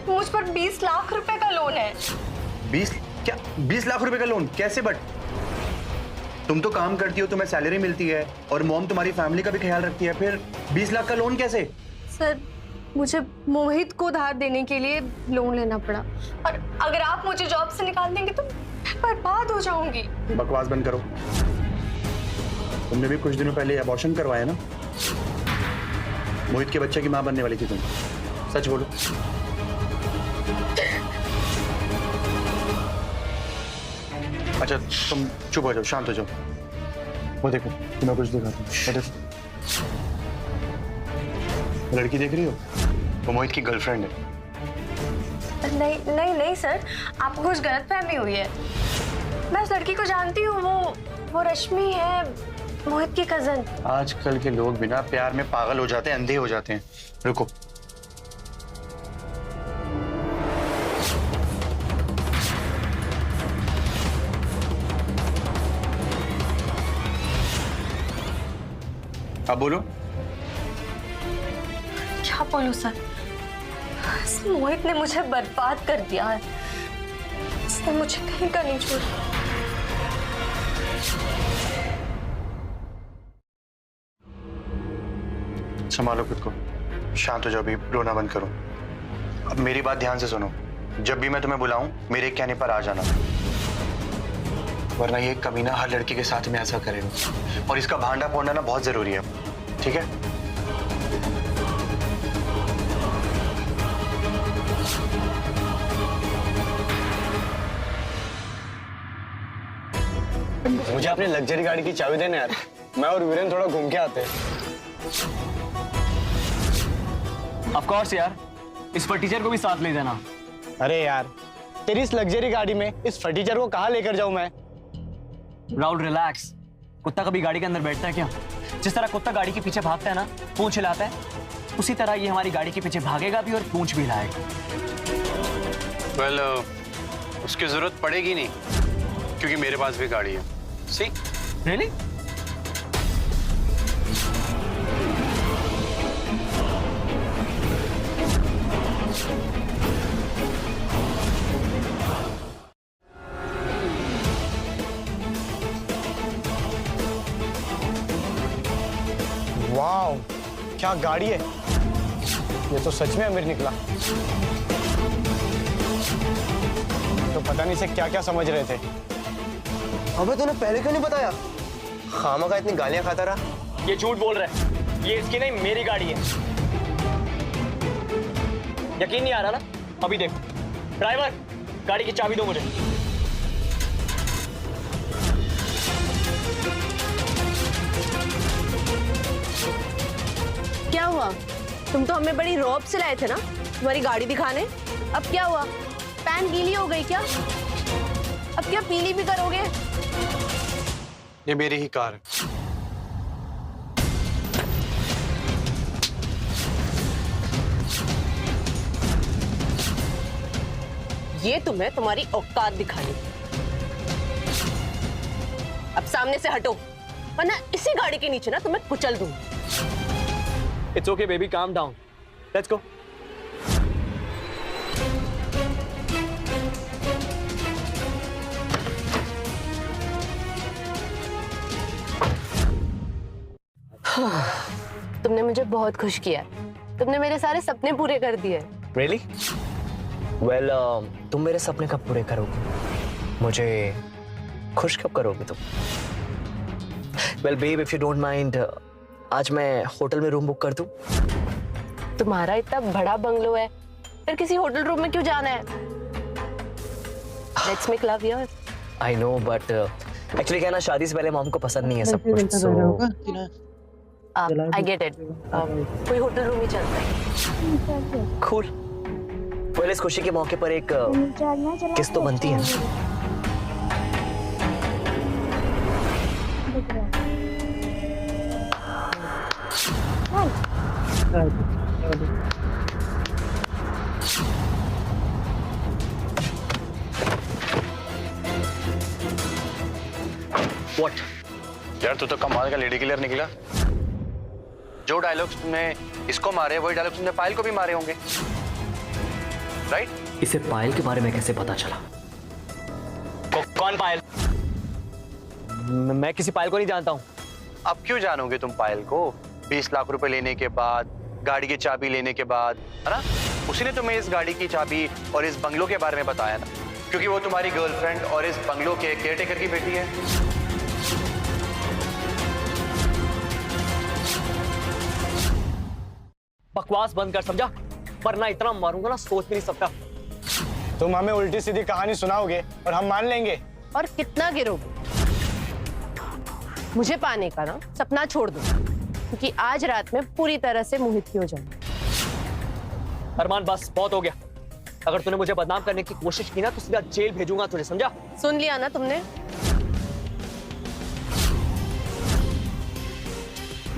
मुझ पर 20 लाख रुपए का लोन है। 20 लाख रुपए का लोन कैसे? बट तुम तो काम करती हो, तुम्हें सैलरी मिलती है और मॉम तुम्हारी फैमिली का भी ख्याल रखती है, फिर 20 लाख का लोन कैसे? सर, मुझे मोहित को उधार देने के लिए लोन लेना पड़ा, और अगर आप मुझे जॉब से निकाल देंगे तो मैं बर्बाद हो जाऊंगी। बकवास बंद करो। तुमने भी कुछ दिनों पहले अबॉर्शन करवाया ना? मोहित के बच्चे की मां बनने वाली थी तुम, सच बोलो। अच्छा तुम चुप हो जाओ, शांत हो जाओ। वो देखो, तुम्हें कुछ दिखाता हूं। लड़की देख रही हो? वो मोहित की गर्लफ्रेंड है। नहीं नहीं नहीं सर, आपको कुछ गलतफहमी हुई है। मैं उस लड़की को जानती हूँ, वो रश्मि है, मोहित की कजन। आजकल के लोग बिना प्यार में पागल हो जाते हैं, अंधे हो जाते हैं। रुको, अब बोलो। क्या बोलूं सर, इस मोहित ने मुझे बर्बाद कर दिया है। इसने मुझे कहीं का नहीं छोड़ा। संभालो खुद को, शांत हो जाओ, अभी रोना बंद करो। अब मेरी बात ध्यान से सुनो। जब भी मैं तुम्हें बुलाऊं, मेरे कहने पर आ जाना, वरना ये कमीना हर लड़की के साथ में ऐसा करेगा, और इसका भांडा फोड़ना ना बहुत जरूरी है, ठीक है? मुझे अपनी लग्जरी गाड़ी की चाबी देना यार, मैं और वीरेन थोड़ा घूम के आते हैं। ऑफ कोर्स यार, इस फटीचर को भी साथ ले जाना। अरे यार, तेरी इस लग्जरी गाड़ी में इस फटीचर को कहाँ लेकर जाऊं मैं? राहुल रिलैक्स, कुत्ता कभी गाड़ी के अंदर बैठता है क्या? जिस तरह कुत्ता गाड़ी के पीछे भागता है ना, पूंछ हिलाता है, उसी तरह ये हमारी गाड़ी के पीछे भागेगा भी और पूंछ भी हिलाएगा। वेल, उसकी जरूरत पड़ेगी नहीं, क्योंकि मेरे पास भी गाड़ी है। सी रियली? वाह, क्या गाड़ी है! ये तो सच में अमीर निकला। तो पता नहीं से क्या क्या समझ रहे थे। अबे तूने पहले क्यों नहीं बताया? खामखा इतनी गालियां खाता रहा। ये झूठ बोल रहा है, ये इसकी नहीं मेरी गाड़ी है। यकीन नहीं आ रहा ना? अभी देखो। ड्राइवर, गाड़ी की चाबी दो मुझे। क्या हुआ? तुम तो हमें बड़ी रौब से लाए थे ना तुम्हारी गाड़ी दिखाने। अब क्या हुआ? पैन गीली हो गई क्या? अब क्या पीली भी करोगे? ये मेरी ही कार है। ये तुम्हें तुम्हारी औकात दिखानी। अब सामने से हटो, वरना इसी गाड़ी के नीचे ना तुम्हें कुचल दूं। It's okay, baby. Calm down. Let's go. तुमने मुझे बहुत खुश किया। तुमने मेरे सारे सपने पूरे कर दिए। Really? Well, तुम मेरे सपने कब पूरे करोगे? मुझे खुश कब करोगे तुम? Well, babe, if you don't mind, आज मैं होटल में रूम बुक कर दूं? तुम्हारा इतना बड़ा बंगलो है, फिर किसी होटल रूम में क्यों जाना है? Let's make love here. I know, but actually क्या ना, शादी से पहले मॉम को पसंद नहीं है सब कुछ, so I get it. कोई होटल रूम ही चलता है। cool. well, इस खुशी के मौके पर एक किस्त तो बनती है ना? What? यार तू तो कमाल का लेडी किलर निकला। जो डायलॉग्स तुमने इसको मारे, वही डायलॉग्स तुमने पायल को भी मारे होंगे। राइट? इसे पायल के बारे में कैसे पता चला? कौन पायल? मैं किसी पायल को नहीं जानता हूँ। अब क्यों जानोगे तुम पायल को? 20 लाख रुपए लेने के बाद, गाड़ी की चाबी लेने के बाद, है ना? उसी ने तुम्हें इस गाड़ी की चाबी और इस बंगलो के बारे में बताया ना, क्योंकि वो तुम्हारी गर्लफ्रेंड और इस बंगलो के केयरटेकर की बेटी है। बकवास बंद कर, समझा? वरना इतना मारूंगा ना, सोच भी नहीं सकता। तुम हमें उल्टी सीधी कहानी सुनाओगे और हम मान लेंगे। और कितना गिरोगे? मुझे पाने का ना सपना छोड़ दो, क्योंकि आज रात में पूरी तरह से मोहित की हो जाऊंगी। अरमान बस बहुत हो गया। अगर तूने मुझे बदनाम करने की कोशिश की ना तो सीधा जेल भेजूंगा तुझे, समझा? सुन लिया ना तुमने?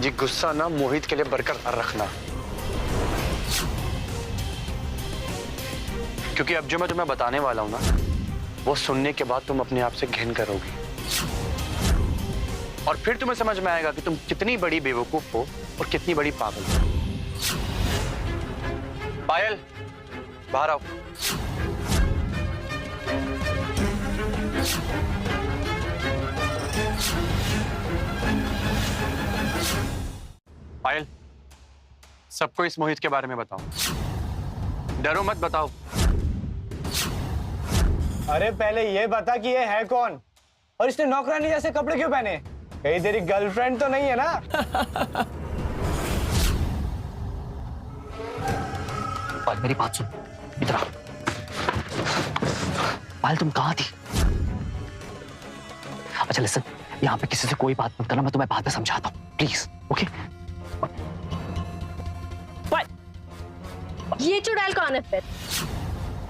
जी गुस्सा ना मोहित के लिए बरकरार रखना, क्योंकि अब जो मैं तुम्हें बताने वाला हूं ना, वो सुनने के बाद तुम अपने आप से घिन करोगी और फिर तुम्हें समझ में आएगा कि तुम कितनी बड़ी बेवकूफ हो और कितनी बड़ी पागल हो। पायल, बाहर आओ। पायल, सबको इस मोहित के बारे में बताओ, डरो मत, बताओ। अरे पहले ये बता कि ये है कौन और इसने नौकरानी जैसे कपड़े क्यों पहने? कहीं तेरी गर्लफ्रेंड तो नहीं है ना? पायल मेरी बात सुन, इधर आ। पायल तुम कहाँ थी? अच्छा लिसन, यहाँ पे किसी से कोई बात मत करना, मैं तुम्हें बाद में समझाता हूँ, प्लीज, ओके? ये चुड़ैल कौन है फिर?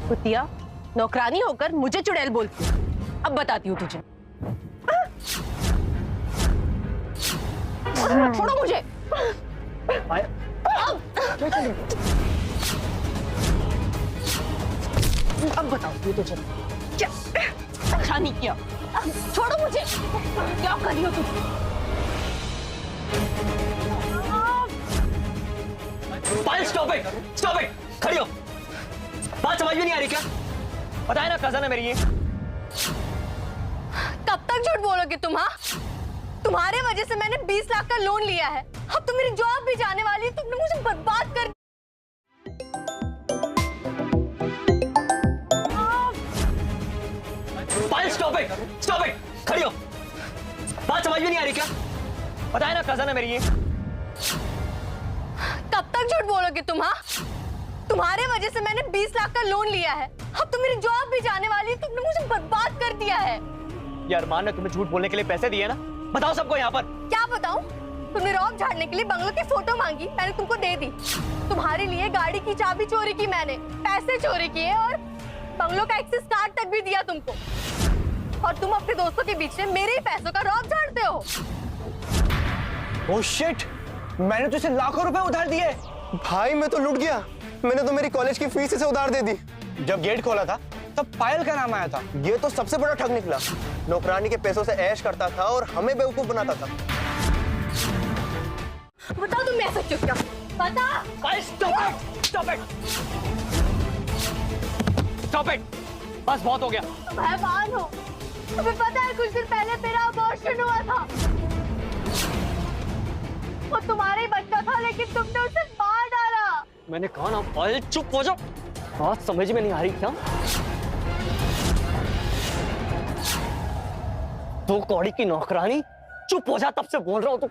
कुतिया, नौकरानी होकर मुझे चुड़ैल बोलती है। अब बताती हूँ तुझे। छोड़ो मुझे। अब बताओ तुझे क्या अच्छा नहीं किया। छोड़ो मुझे, क्या कर रही हो तुम? पायल स्टॉप इट, स्टॉप इट, खड़ी हो। बात समझ में नहीं आ रही क्या? बताए ना, कजन है मेरी ये। कब तक झूठ बोलोगे तुम? हाँ, तुम्हारे वजह से मैंने 20 लाख का लोन लिया है। अब तो मेरी जॉब भी जाने वाली है। तुमने मुझे बर्बाद कर। पायल स्टॉप इट, स्टॉप इट, खड़ी हो। बात समझ में नहीं आ रही क्या? बताए ना, कजन है मेरी ये। कब तक झूठ बोलोगे तुम? हाँ, तुम्हारे वजह से मैंने 20 लाख का लोन लिया है। अब तो मेरी जॉब भी जाने वाली है। तुमने मुझे बर्बाद कर दिया है। यार मान ने तुम्हें झूठ बोलने के लिए पैसे दिए ना, बताओ सबको यहाँ पर। क्या बताऊं? तुमने रौब झाड़ने के लिए बंगलों की फोटो मांगी, मैंने तुमको दे दी। तुम्हारे लिए गाड़ी की चाबी चोरी की मैंने, पैसे चोरी किए और बंगलों का एक्सेस कार्ड तक भी दिया तुमको। और तुम अपने दोस्तों के बीच में मेरे ही पैसों का रौब झाड़ते हो। ओह शिट, मैंने तुझे लाखों रुपए उधार दिए। भाई मैं तो लुट गया, मैंने तो मेरी कॉलेज की फीस इसे उधार दे दी। जब गेट खोला था तब पायल का नाम आया था। ये तो सबसे बड़ा ठग निकला, नौकरानी के पैसों से ऐश करता था और हमें बेवकूफ बनाता था। बताओ तुम ऐसा क्यों किया? बता। Stop it, stop it, stop it, बस बहुत हो गया। तुम हैवान हो। तुम्हें पता है कुछ दिन पहले मेरा अबॉर्शन हुआ था। वो तुम्हारा ही बच्चा था, लेकिन तुमने उसे मार डाला। मैंने कहा ना पायल चुप हो जाओ। बात समझ में नहीं आ रही क्या? तो कौड़ी की नौकरानी, चुप हो जा, तब से बोल रहा हूं। तो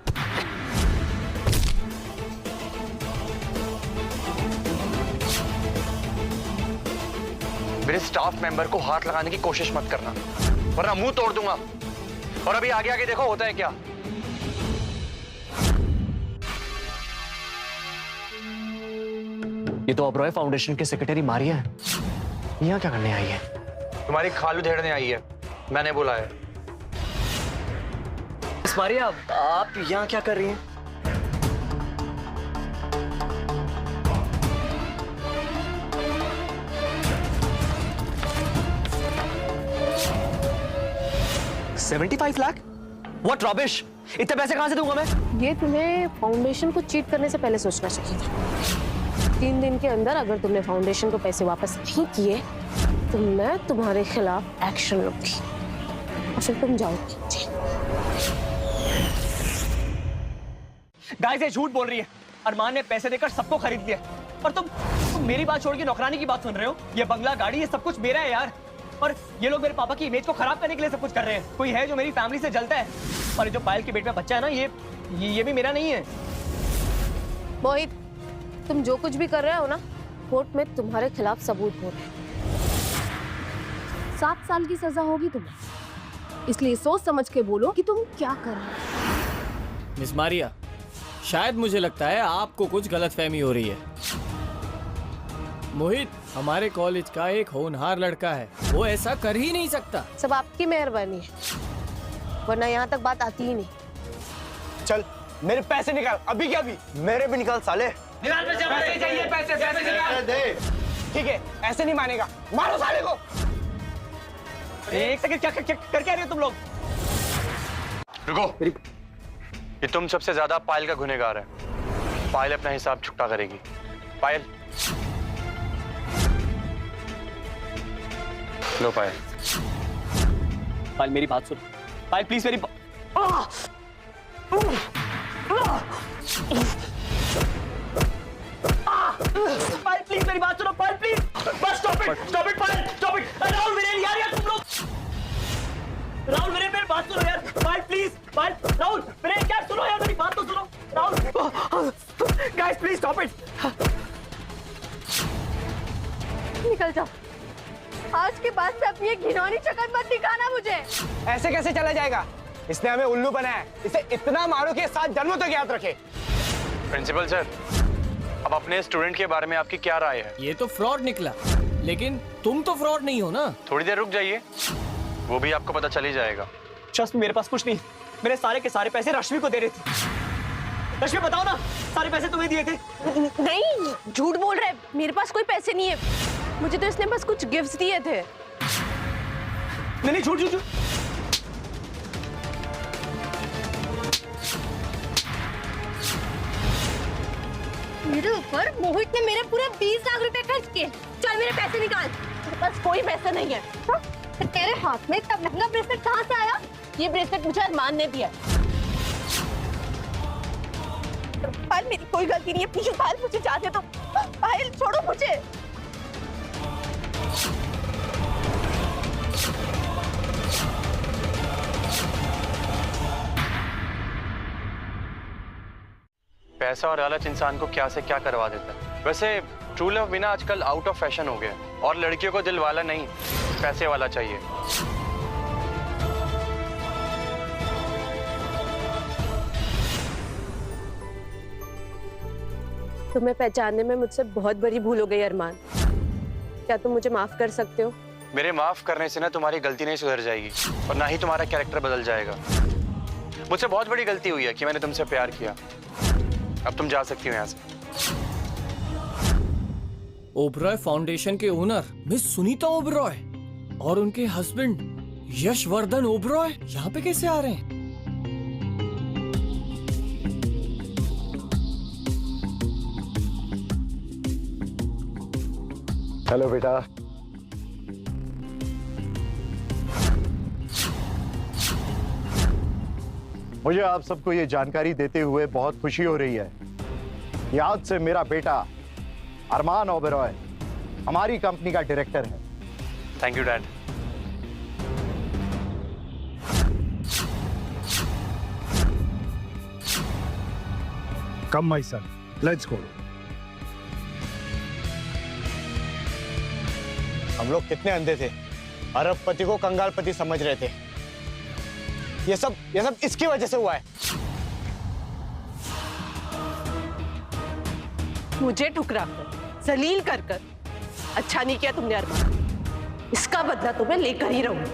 मेरे स्टाफ मेंबर को हाथ लगाने की कोशिश मत करना, वरना मुंह तोड़ दूंगा। और अभी आगे आगे देखो होता है क्या। ये तो ओबरॉय फाउंडेशन के सेक्रेटरी मारिया है, यहाँ क्या करने आई है? तुम्हारी खालू धेड़ने आई है, मैंने बुलाया। मारिया, आप यहाँ क्या कर रही हैं? $75 लाख? What rubbish! इतने पैसे कहां से दूंगा मैं? ये तुम्हें फाउंडेशन को चीट करने से पहले सोचना चाहिए था। 3 दिन के अंदर अगर तुमने फाउंडेशन को पैसे वापस नहीं किए तो मैं तुम्हारे खिलाफ एक्शन लूंगी और फिर तुम जाओगी। गाइस ये झूठ बोल रही है। अरमान ने पैसे देकर सबको खरीद लिया और तुम मेरी बात छोड़ के नौकरानी की बात सुन रहे हो। ये बंगला, गाड़ी, ये सब कुछ मेरा है यार। और ये लोग मेरे पापा की इमेज को खराब करने के लिए सब कुछ कर रहे हैं। कोई है जो मेरी फैमिली से जलता है। और ये जो पायल के पेट में बच्चा है ना, ये भी मेरा नहीं है। मोहित, तुम जो कुछ भी कर रहे हो ना, कोर्ट में तुम्हारे खिलाफ सबूत हो रहे हैं। 7 साल की सजा होगी तुम्हें, इसलिए सोच समझ के बोलो कि तुम क्या कर रहे हो। मिस मारिया, शायद मुझे लगता है आपको कुछ गलतफहमी हो रही है। मोहित हमारे कॉलेज का एक होनहार लड़का है, वो ऐसा कर ही नहीं सकता। सब आपकी मेहरबानी है, वरना यहाँ तक बात आती ही नहीं। चल मेरे पैसे निकाल, अभी क्या अभी। मेरे भी निकाल साले। पैसे चाहिए, पैसे निकाल दे। ठीक है, ऐसे नहीं मानेगा, मारो साले को। एक सेकंड, क्या रहे हो तुम लोग? रुको, ये तुम सबसे ज्यादा पायल का गुनहगार है। पायल अपना हिसाब चुकता करेगी। पायल, लो पायल। पायल मेरी बात सुनो। पायल प्लीज मेरी पायल प्लीज मेरी बात सुनो। पायल प्लीज, बस stop it Payal, stop it. Rahul Viren यार तुम लोग, राहुल वीरेन मेरी बात सुनो यार। पायल प्लीज, पायल, राहुल वीरेन क्या, सुनो यार मेरी बात तो सुनो। Rahul guys please stop it. निकल जाओ। आज के बाद से अपनी ये घिनौनी शक्ल मत दिखाना मुझे। ऐसे कैसे चला जाएगा? इसने हमें उल्लू बनाया है। इसे इतना मारो कि 7 जन्मों तक याद रखे। प्रिंसिपल सर, अब अपने स्टूडेंट के बारे में आपकी क्या राय है? ये तो फ्रॉड निकला, लेकिन तुम तो फ्रॉड नहीं हो ना। थोड़ी देर रुक जाइए, वो भी आपको पता चल ही जाएगा। ट्रस्ट, मेरे पास कुछ नहीं। मेरे सारे के सारे पैसे रश्मि को दे रही थी। रश्मि बताओ ना, सारे पैसे तुम्हें दिए थे? नहीं, झूठ बोल रहे, मेरे पास कोई पैसे नहीं है। मुझे तो इसने बस कुछ गिफ्ट्स दिए थे। नहीं झूठ झूठ। मेरे ऊपर मोहित ने मेरे पूरे 20 लाख रुपए खर्च किए। चल मेरे पैसे निकाल। मेरे पास कोई पैसा नहीं है। हाँ? तो तेरे हाथ में इतना महंगा ब्रेसलेट कहाँ से आया? ये ब्रेसलेट मुझे अरमान ने दिया। पायल मेरी कोई गलती नहीं है, प्लीज पायल मुझे जाने दो। पायल छोड़ो मुझे। पैसा और लालच इंसान को क्या से क्या करवा देता है। वैसे ट्रू लव बिना आजकल आउट ऑफ फैशन हो गया और लड़कियों को दिल वाला नहीं, पैसे वाला चाहिए। तुम्हें पहचानने में मुझसे बहुत बड़ी भूल हो गई अरमान। क्या तुम मुझे माफ कर सकते हो? मेरे माफ करने से ना तुम्हारी गलती नहीं सुधर जाएगी और ना ही तुम्हारा कैरेक्टर बदल जाएगा। मुझसे बहुत बड़ी गलती हुई है कि मैंने तुमसे प्यार किया। अब तुम जा सकती हो यहाँ से। ओबरॉय फाउंडेशन के ओनर मिस सुनीता ओबरॉय और उनके हस्बैंड यशवर्धन ओबरॉय यहाँ पे कैसे आ रहे हैं? हेलो बेटा। मुझे आप सबको ये जानकारी देते हुए बहुत खुशी हो रही है कि आज से मेरा बेटा अरमान ओबरॉय हमारी कंपनी का डायरेक्टर है। Thank you dad. Come my son, let's go. हम लोग कितने अंधे थे, अरबपति को कंगालपति समझ रहे थे। ये सब इसकी वजह से हुआ है। मुझे ठुकरा कर, जलील कर अच्छा नहीं किया तुमने अरमान। इसका बदला तुम्हें लेकर ही रहूंगी।